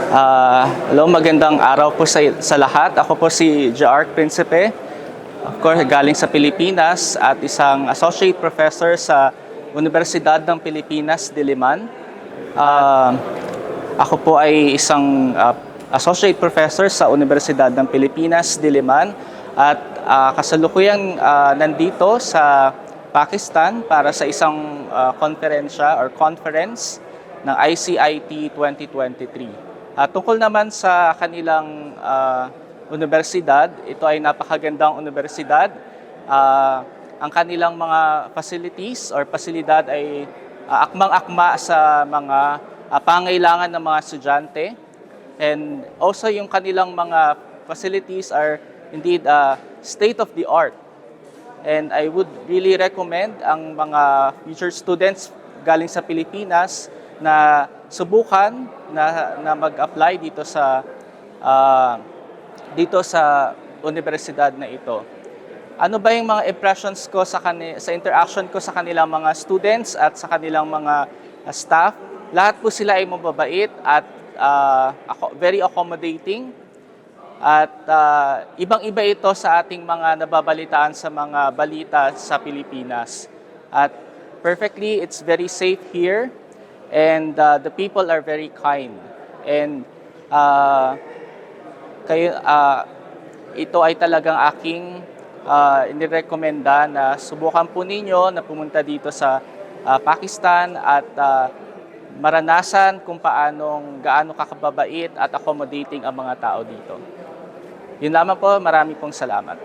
Hello, magandang araw po sa lahat. Ako po si J.R. Principe, of course, galing sa Pilipinas at isang associate professor sa Universidad ng Pilipinas, Diliman. Ako po ay isang associate professor sa Universidad ng Pilipinas, Diliman at kasalukuyang nandito sa Pakistan para sa isang konferensya or conference ng ICIT 2023. Tungkol naman sa kanilang universidad, ito ay napakagandang universidad. Ang kanilang mga facilities or pasilidad ay akmang-akma sa mga pangailangan ng mga estudyante. And also yung kanilang mga facilities are indeed state of the art. And I would really recommend ang mga future students galing sa Pilipinas na subukan na mag-apply dito sa universidad na ito. Ano ba yung mga impressions ko sa interaction ko sa kanilang mga students at sa kanilang mga staff? Lahat po sila ay mababait at very accommodating. At ibang-iba ito sa ating mga nababalitaan sa mga balita sa Pilipinas. At perfectly, it's very safe here. And the people are very kind. And ito ay talagang aking inirekomenda na subukan po ninyo na pumunta dito sa Pakistan at maranasan kung gaano kakababait at accommodating ang mga tao dito. Yun lamang po, marami pong salamat.